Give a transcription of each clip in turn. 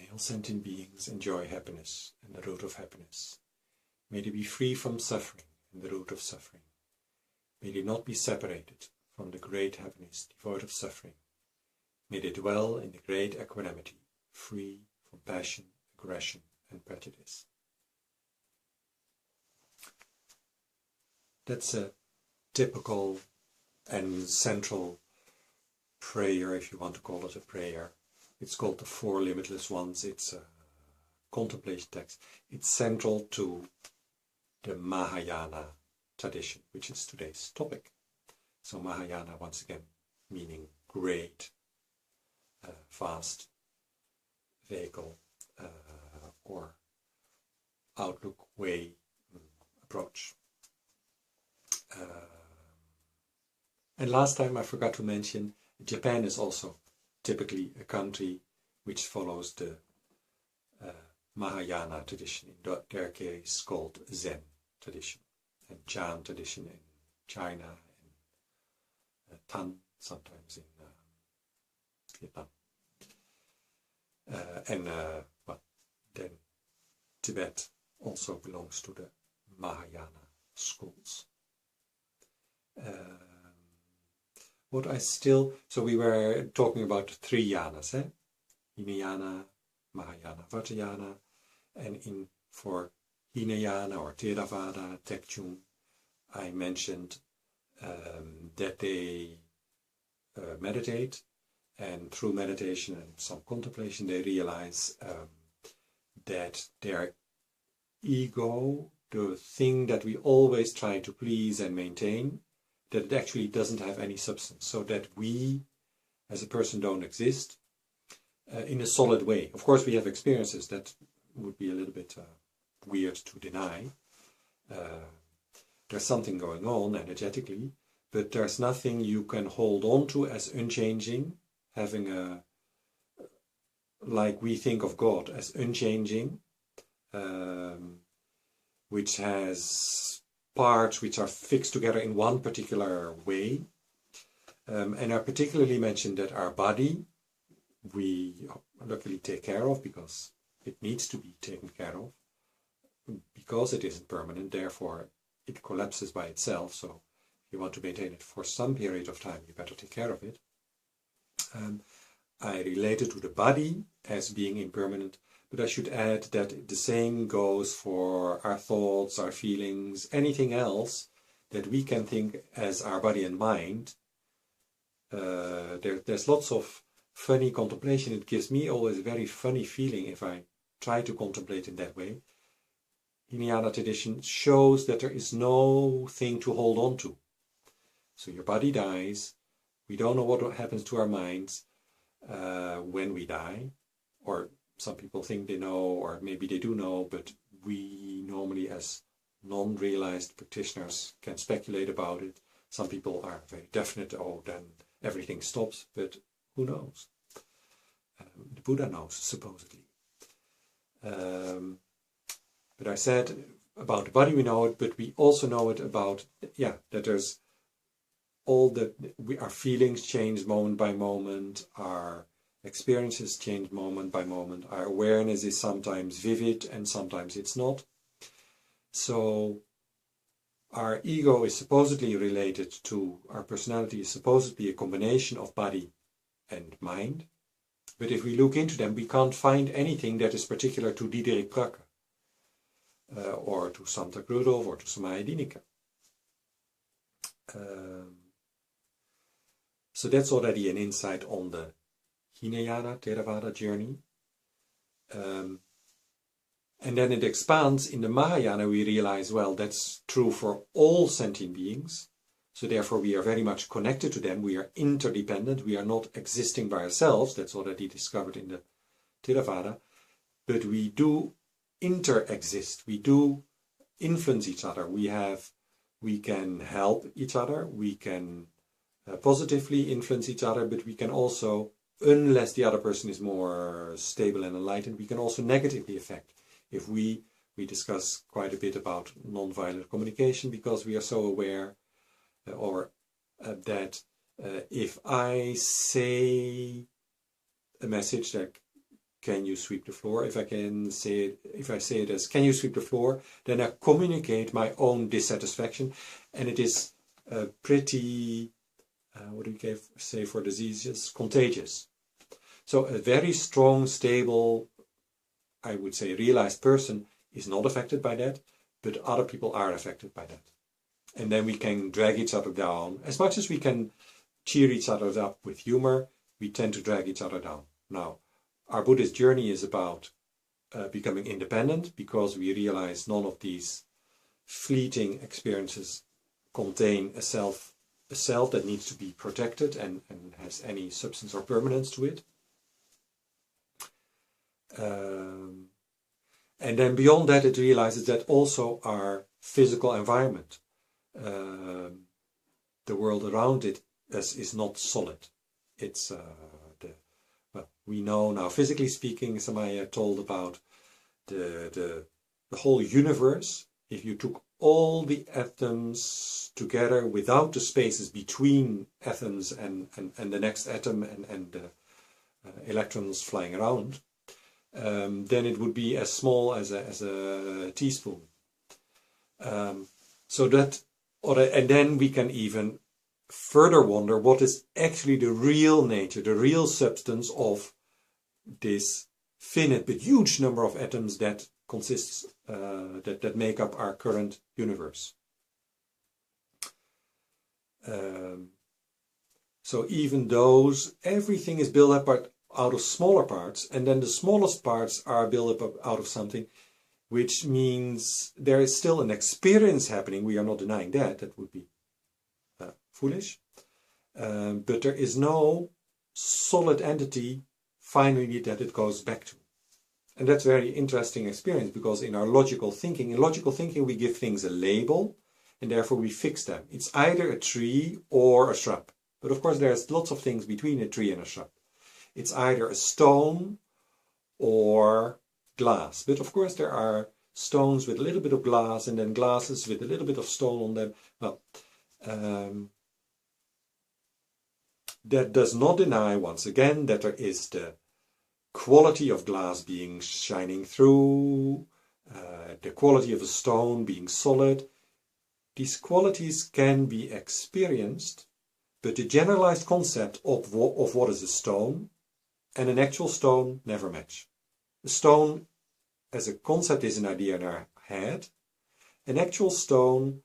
May all sentient beings enjoy happiness and the root of happiness. May they be free from suffering and the root of suffering. May they not be separated from the great happiness devoid of suffering. May they dwell in the great equanimity, free from passion, aggression and prejudice. That's a typical and central prayer, if you want to call it a prayer. It's called the Four Limitless Ones. It's a contemplation text. It's central to the Mahayana tradition, which is today's topic. So Mahayana, once again, meaning great, vast vehicle or outlook, way, approach. And last time I forgot to mention, Japan is also typically a country which follows the Mahayana tradition, in their case called Zen tradition, and Chan tradition in China, and Tan sometimes in Vietnam. Well, then Tibet also belongs to the Mahayana schools. So we were talking about 3 yanas, Hinayana, Mahayana, Vajrayana, and for Hinayana or Theravada, Tekchung, I mentioned that they meditate, and through meditation and some contemplation they realize that their ego, the thing that we always try to please and maintain, that it actually doesn't have any substance, so that we as a person don't exist in a solid way. Of course we have experiences that would be a little bit weird to deny. There's something going on energetically, but there's nothing you can hold on to as unchanging, having like we think of God as unchanging, which has parts which are fixed together in one particular way. And I particularly mentioned that our body, we luckily take care of because it needs to be taken care of, because it isn't permanent, therefore it collapses by itself. So if you want to maintain it for some period of time, you better take care of it. I related to the body as being impermanent, but I should add that the same goes for our thoughts, our feelings, anything else that we can think as our body and mind. There's lots of funny contemplation. It gives me always a very funny feeling if I try to contemplate in that way. Hinayana tradition shows that there is no thing to hold on to. So your body dies. We don't know what happens to our minds when we die, or some people think they know, or maybe they do know, but we normally as non-realized practitioners can speculate about it. Some people are very definite, oh, then everything stops, but who knows? The Buddha knows, supposedly. But I said about the body we know it, but we also know it about, that there's our feelings change moment by moment, our experiences change moment by moment, our awareness is sometimes vivid and sometimes it's not. So our ego is supposedly related to, our personality is supposedly a combination of body and mind. But if we look into them, we can't find anything that is particular to Diederik Prakke, or to Santa Rudolph, or to Samaya Dinika. So that's already an insight on the Hinayana Theravada journey. And then it expands in the Mahayana. We realize, well, that's true for all sentient beings. So therefore we are very much connected to them. We are interdependent. We are not existing by ourselves. That's already discovered in the Theravada. But we do inter-exist. We do influence each other. We can help each other. We can positively influence each other, but we can also, unless the other person is more stable and enlightened, we can also negatively affect. If we discuss quite a bit about non-violent communication, because we are so aware that if I say a message that can you sweep the floor? If I say it as, can you sweep the floor? Then I communicate my own dissatisfaction, and it is pretty, what do you say for diseases? Contagious. So a very strong, stable, I would say realized person is not affected by that, but other people are affected by that. And then we can drag each other down. As much as we can cheer each other up with humor, we tend to drag each other down. Now, our Buddhist journey is about becoming independent, because we realize none of these fleeting experiences contain a self that needs to be protected and has any substance or permanence to it. And then beyond that, it realizes that also our physical environment, the world around it, is not solid. It's we know now, physically speaking, Samaya told about the whole universe. If you took all the atoms together without the spaces between atoms and the next atom and the electrons flying around, then it would be as small as a teaspoon. So that, and then we can even further wonder what is actually the real nature, the real substance of this finite but huge number of atoms that consists, that make up our current universe. So even those, everything is built up out of smaller parts, and then the smallest parts are built up out of something, which means there is still an experience happening. We are not denying that. That would be foolish. But there is no solid entity finally that it goes back to. And that's a very interesting experience, because in logical thinking we give things a label, and therefore we fix them. It's either a tree or a shrub. But of course there's lots of things between a tree and a shrub. It's either a stone or glass. But of course there are stones with a little bit of glass, and then glasses with a little bit of stone on them. Well, that does not deny, once again, that there is the quality of glass being shining through, the quality of a stone being solid. These qualities can be experienced, but the generalized concept of what is a stone and an actual stone never match. A stone as a concept is an idea in our head. An actual stone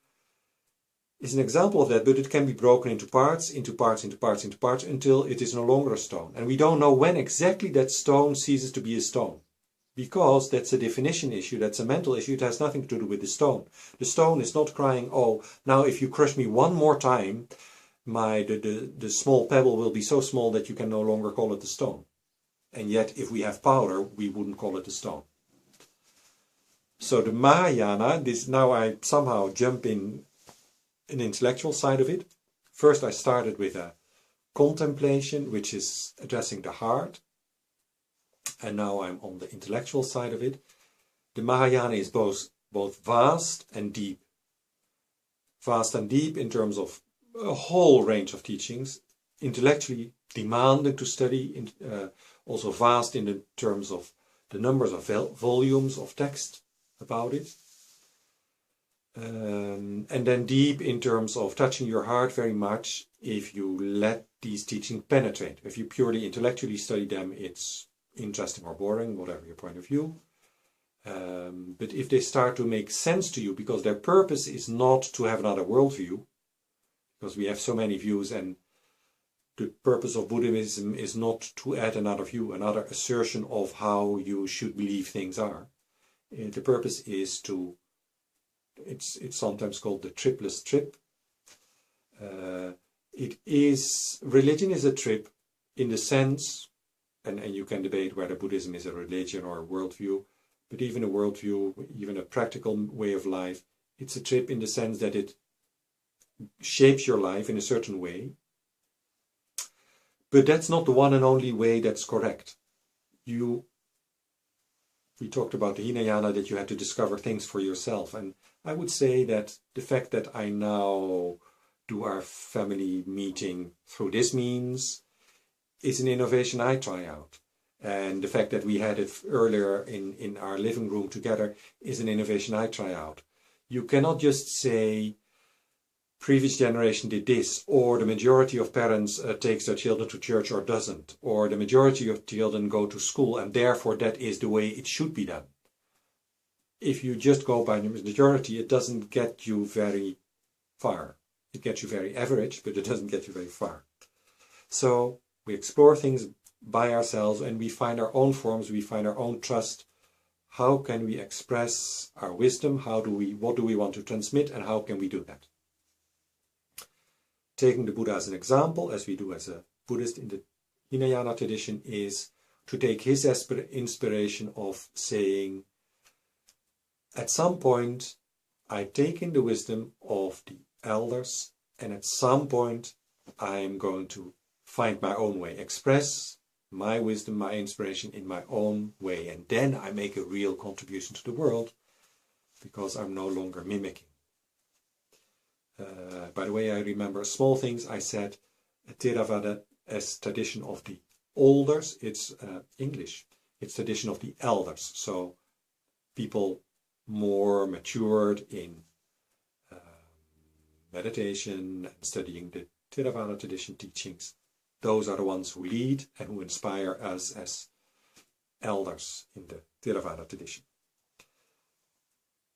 is an example of that, but it can be broken into parts, until it is no longer a stone. And we don't know when exactly that stone ceases to be a stone, because that's a definition issue, that's a mental issue. It has nothing to do with the stone. The stone is not crying, oh, now if you crush me one more time, the small pebble will be so small that you can no longer call it a stone. And yet, if we have powder, we wouldn't call it a stone. So the Mahayana, now I somehow jump in an intellectual side of it. First I started with a contemplation, which is addressing the heart. And now I'm on the intellectual side of it. The Mahayana is both vast and deep. Vast and deep in terms of a whole range of teachings, intellectually demanding to study, also vast in the terms of the numbers of volumes of text about it. And then deep in terms of touching your heart very much if you let these teachings penetrate. If you purely intellectually study them, it's interesting or boring, whatever your point of view. But if they start to make sense to you, because their purpose is not to have another worldview, because we have so many views, and the purpose of Buddhism is not to add another view, another assertion of how you should believe things are. The purpose is to, it's sometimes called the tripless trip. Religion is a trip in the sense, and you can debate whether Buddhism is a religion or a worldview, but even a worldview, even a practical way of life, it's a trip in the sense that it shapes your life in a certain way. But that's not the one and only way that's correct. We talked about the Hinayana, that you had to discover things for yourself. And I would say that the fact that I now do our family meeting through this means is an innovation I try out. And the fact that we had it earlier in our living room together is an innovation I try out. You cannot just say, previous generation did this, or the majority of parents takes their children to church or doesn't, or the majority of children go to school and therefore that is the way it should be done. If you just go by the majority, it doesn't get you very far. It gets you very average, but it doesn't get you very far. So we explore things by ourselves and we find our own forms, we find our own trust. How can we express our wisdom? What do we want to transmit, and how can we do that? Taking the Buddha as an example, as we do as a Buddhist in the Hinayana tradition, is to take his inspiration of saying, at some point I take in the wisdom of the elders, and at some point I am going to find my own way, express my wisdom, my inspiration in my own way, and then I make a real contribution to the world because I'm no longer mimicking. By the way, I remember small things I said, Theravada as tradition of the elders, it's English, it's tradition of the elders, so people more matured in meditation and studying the Theravada tradition teachings. Those are the ones who lead and who inspire us as elders in the Theravada tradition.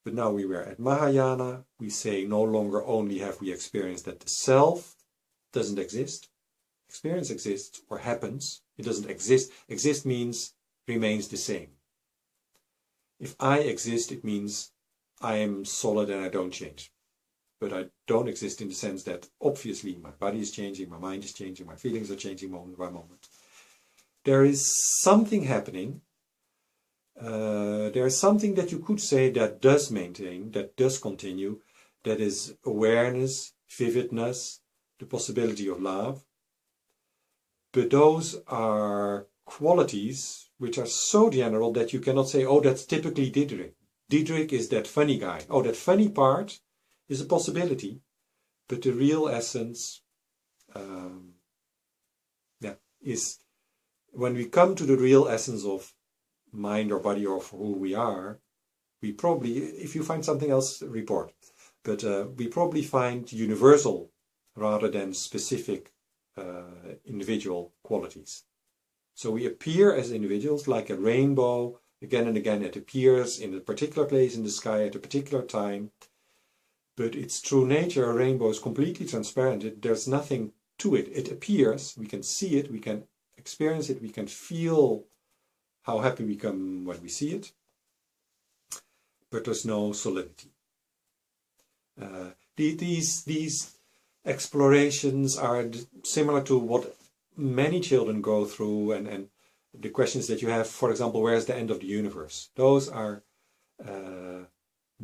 But now we were at Mahayana, we say no longer only have we experienced that the self doesn't exist. Experience exists or happens. It doesn't exist. Exist means remains the same. If I exist, it means I am solid and I don't change. But I don't exist in the sense that obviously my body is changing, my mind is changing, my feelings are changing moment by moment. There is something happening. There is something that you could say that does maintain, that does continue, that is awareness, vividness, the possibility of love. But those are qualities which are so general that you cannot say, oh, that's typically Diederik. Diederik is that funny guy. Oh, that funny part is a possibility, but the real essence is when we come to the real essence of mind or body or who we are, we probably, if you find something else, report. But we probably find universal rather than specific individual qualities. So we appear as individuals like a rainbow. Again and again it appears in a particular place in the sky at a particular time. But its true nature, a rainbow, is completely transparent. There's nothing to it. It appears, we can see it, we can experience it, we can feel how happy we become when we see it. But there's no solidity. These explorations are similar to what many children go through, and the questions that you have, for example, where's the end of the universe? Those are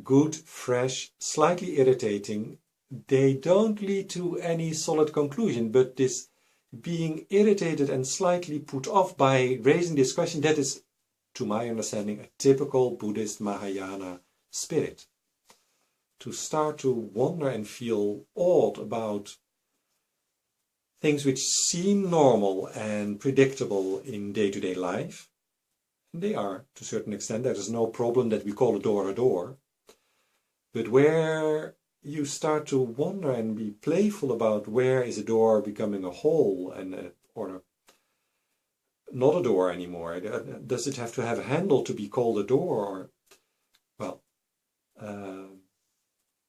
good, fresh, slightly irritating. They don't lead to any solid conclusion, but this being irritated and slightly put off by raising this question, that is, to my understanding, a typical Buddhist Mahayana spirit. To start to wonder and feel awed about things which seem normal and predictable in day-to-day life. And they are, to a certain extent. There is no problem that we call a door. But where you start to wonder and be playful about where is a door becoming a hole and or not a door anymore. Does it have to have a handle to be called a door? Or, well,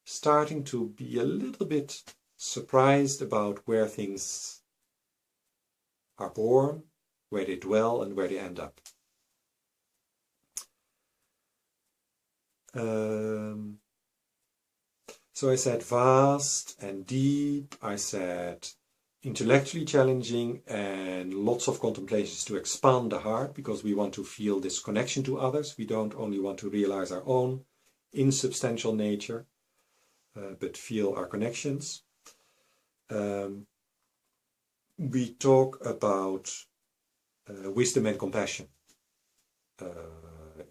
starting to be a little bit surprised about where things are born, where they dwell, and where they end up. So I said vast and deep, I said intellectually challenging, and lots of contemplations to expand the heart, because we want to feel this connection to others. We don't only want to realize our own insubstantial nature, but feel our connections. We talk about wisdom and compassion.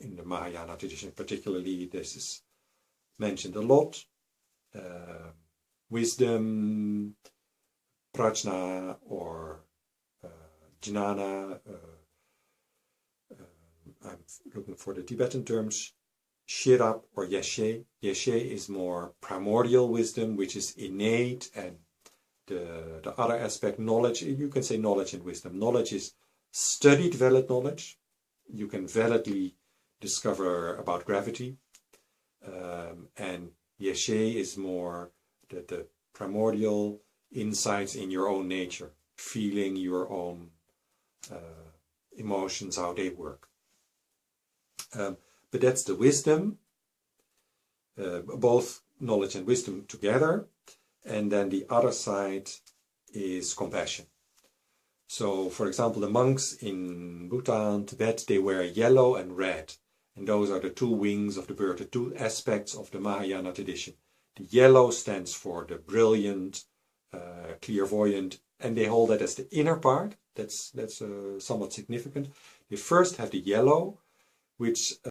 In the Mahayana tradition particularly, this is mentioned a lot. Wisdom, prajna or jnana, I'm looking for the Tibetan terms, Shirap or Yeshe. Yeshe is more primordial wisdom, which is innate, and the other aspect, knowledge, you can say knowledge and wisdom. Knowledge is studied valid knowledge. You can validly discover about gravity. And Yeshe is more the primordial insights in your own nature, feeling your own emotions, how they work. But that's the wisdom, both knowledge and wisdom together. And then the other side is compassion. So, for example, the monks in Bhutan, Tibet, they wear yellow and red. And those are the two wings of the bird, the two aspects of the Mahayana tradition. The yellow stands for the brilliant, clairvoyant, and they hold that as the inner part. That's somewhat significant. They first have the yellow, which